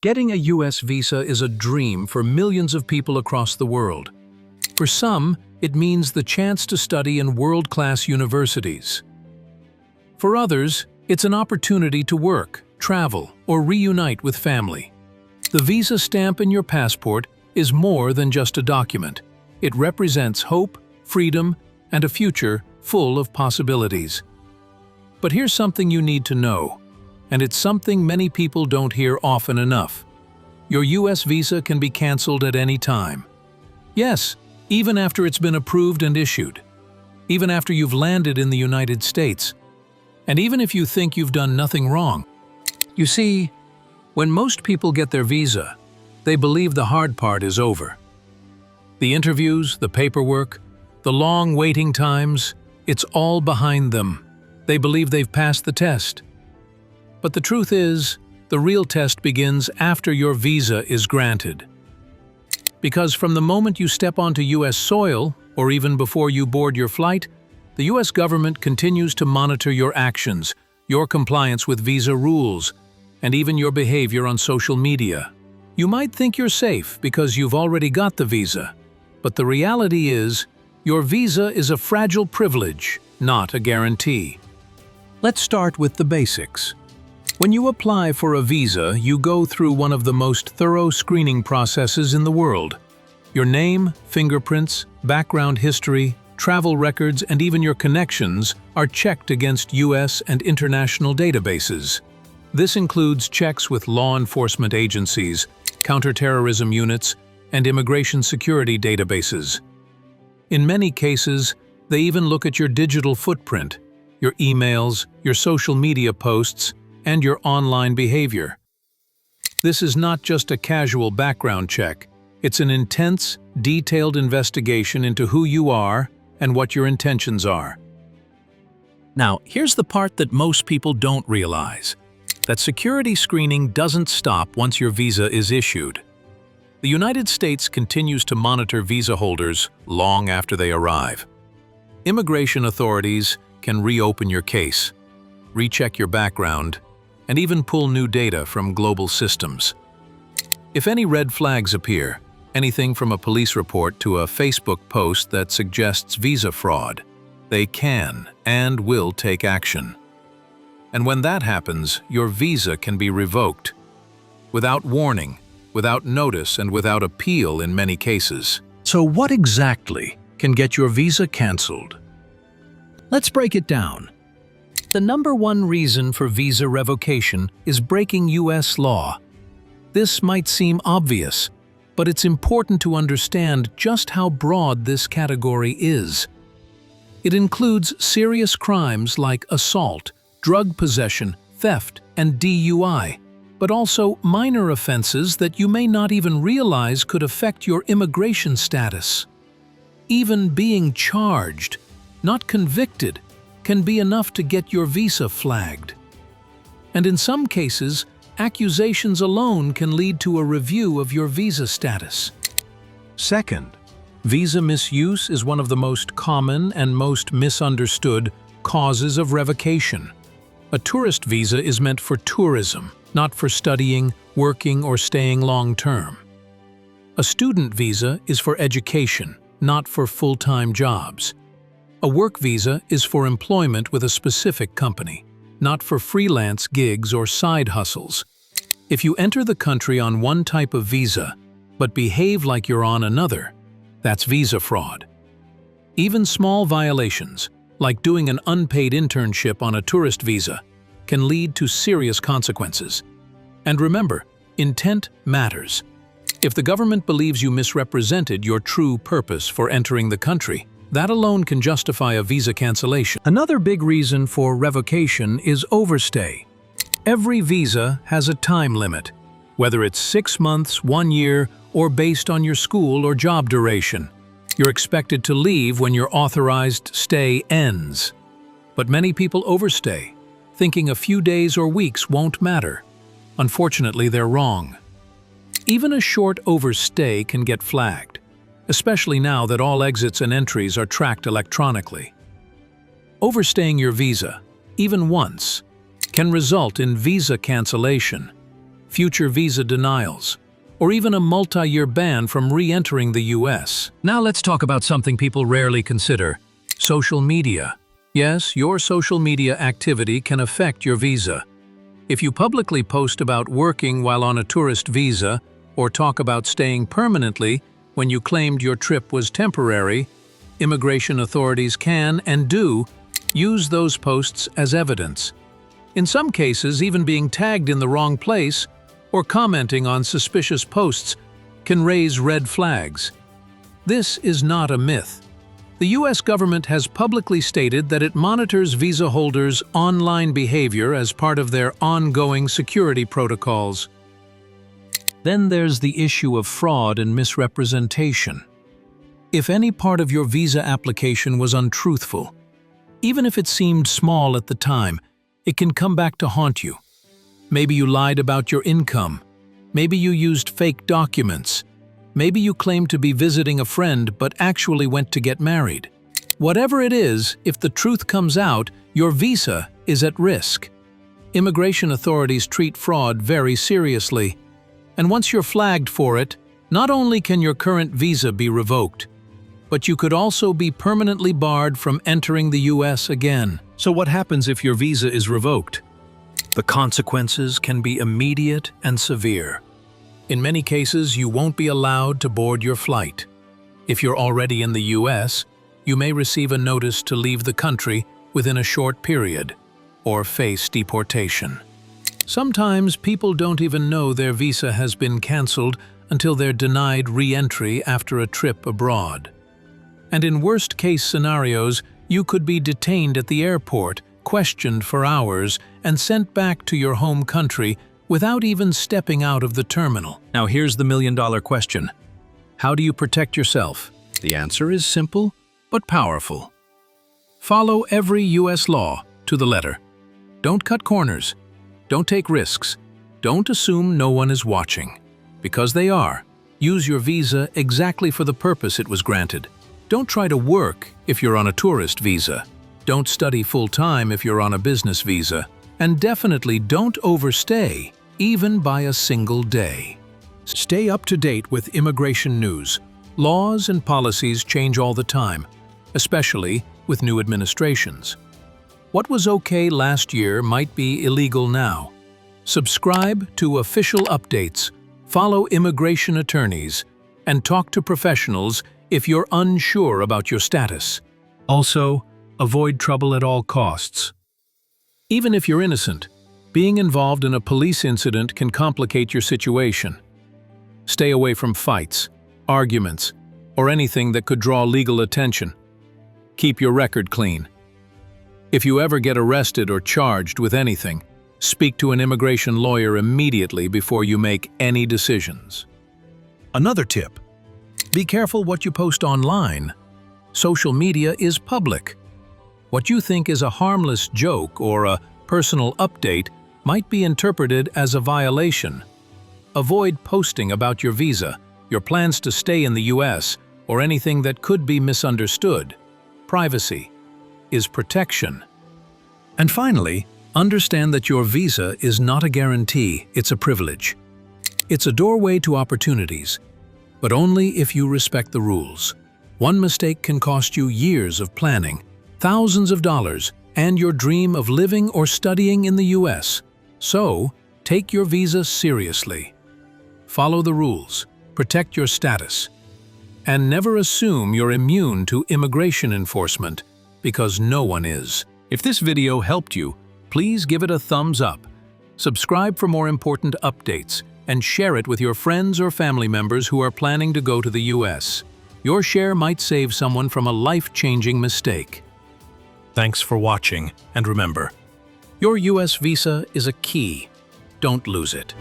Getting a U.S. visa is a dream for millions of people across the world. For some, it means the chance to study in world-class universities. For others, it's an opportunity to work, travel, or reunite with family. The visa stamp in your passport is more than just a document. It represents hope, freedom, and a future full of possibilities. But here's something you need to know, and it's something many people don't hear often enough. Your U.S. visa can be canceled at any time. Yes, even after it's been approved and issued. Even after you've landed in the United States. And even if you think you've done nothing wrong. You see, when most people get their visa, they believe the hard part is over. The interviews, the paperwork, the long waiting times, it's all behind them. They believe they've passed the test. But the truth is, the real test begins after your visa is granted. Because from the moment you step onto U.S. soil, or even before you board your flight, the U.S. government continues to monitor your actions, your compliance with visa rules, and even your behavior on social media. You might think you're safe because you've already got the visa, but the reality is, your visa is a fragile privilege, not a guarantee. Let's start with the basics. When you apply for a visa, you go through one of the most thorough screening processes in the world. Your name, fingerprints, background history, travel records, and even your connections are checked against U.S. and international databases. This includes checks with law enforcement agencies, counterterrorism units, and immigration security databases. In many cases, they even look at your digital footprint, your emails, your social media posts, and your online behavior. This is not just a casual background check. It's an intense, detailed investigation into who you are and what your intentions are. Now, here's the part that most people don't realize. That security screening doesn't stop once your visa is issued. The United States continues to monitor visa holders long after they arrive. Immigration authorities can reopen your case, recheck your background, and even pull new data from global systems. If any red flags appear, anything from a police report to a Facebook post that suggests visa fraud, they can and will take action. And when that happens, your visa can be revoked. Without warning, without notice, and without appeal in many cases. So what exactly can get your visa canceled? Let's break it down. The number one reason for visa revocation is breaking U.S. law. This might seem obvious, but it's important to understand just how broad this category is. It includes serious crimes like assault, drug possession, theft, and DUI, but also minor offenses that you may not even realize could affect your immigration status. Even being charged, not convicted, can be enough to get your visa flagged. And in some cases, accusations alone can lead to a review of your visa status. Second, visa misuse is one of the most common and most misunderstood causes of revocation. A tourist visa is meant for tourism, not for studying, working, or staying long-term. A student visa is for education, not for full-time jobs. A work visa is for employment with a specific company, not for freelance gigs or side hustles. If you enter the country on one type of visa, but behave like you're on another, that's visa fraud. Even small violations, like doing an unpaid internship on a tourist visa, can lead to serious consequences. And remember, intent matters. If the government believes you misrepresented your true purpose for entering the country, that alone can justify a visa cancellation. Another big reason for revocation is overstay. Every visa has a time limit, whether it's 6 months, 1 year, or based on your school or job duration. You're expected to leave when your authorized stay ends. But many people overstay, thinking a few days or weeks won't matter. Unfortunately, they're wrong. Even a short overstay can get flagged, especially now that all exits and entries are tracked electronically. Overstaying your visa, even once, can result in visa cancellation. future visa denials, or even a multi-year ban from re-entering the US. Now let's talk about something people rarely consider: social media. Yes, your social media activity can affect your visa. If you publicly post about working while on a tourist visa, or talk about staying permanently when you claimed your trip was temporary, immigration authorities can and do use those posts as evidence. In some cases, even being tagged in the wrong place or commenting on suspicious posts can raise red flags. This is not a myth. The US government has publicly stated that it monitors visa holders' online behavior as part of their ongoing security protocols. Then there's the issue of fraud and misrepresentation. If any part of your visa application was untruthful, even if it seemed small at the time, it can come back to haunt you. Maybe you lied about your income. Maybe you used fake documents. Maybe you claimed to be visiting a friend but actually went to get married. Whatever it is, if the truth comes out, your visa is at risk. Immigration authorities treat fraud very seriously. And once you're flagged for it, not only can your current visa be revoked, but you could also be permanently barred from entering the US again. So what happens if your visa is revoked? The consequences can be immediate and severe. In many cases, you won't be allowed to board your flight. If you're already in the US, you may receive a notice to leave the country within a short period, or face deportation. Sometimes people don't even know their visa has been cancelled until they're denied re-entry after a trip abroad. And in worst-case scenarios, you could be detained at the airport, questioned for hours, and sent back to your home country without even stepping out of the terminal. Now here's the million-dollar question. How do you protect yourself? The answer is simple, but powerful. Follow every US law to the letter. Don't cut corners. Don't take risks. Don't assume no one is watching. Because they are, use your visa exactly for the purpose it was granted. Don't try to work if you're on a tourist visa. Don't study full-time if you're on a business visa. And definitely don't overstay, even by a single day. Stay up to date with immigration news. Laws and policies change all the time, especially with new administrations. What was okay last year might be illegal now. Subscribe to official updates, follow immigration attorneys, and talk to professionals if you're unsure about your status. Also, avoid trouble at all costs. Even if you're innocent, being involved in a police incident can complicate your situation. Stay away from fights, arguments, or anything that could draw legal attention. Keep your record clean. If you ever get arrested or charged with anything, speak to an immigration lawyer immediately before you make any decisions. Another tip: be careful what you post online. Social media is public. What you think is a harmless joke or a personal update might be interpreted as a violation. Avoid posting about your visa, your plans to stay in the US, or anything that could be misunderstood. Privacy is protection. And finally, understand that your visa is not a guarantee, it's a privilege. It's a doorway to opportunities, but only if you respect the rules. One mistake can cost you years of planning, thousands of dollars, and your dream of living or studying in the US. So, take your visa seriously. Follow the rules, protect your status, and never assume you're immune to immigration enforcement, because no one is. If this video helped you, please give it a thumbs up. Subscribe for more important updates, and share it with your friends or family members who are planning to go to the US. Your share might save someone from a life-changing mistake. Thanks for watching, and remember, your US visa is a key. Don't lose it.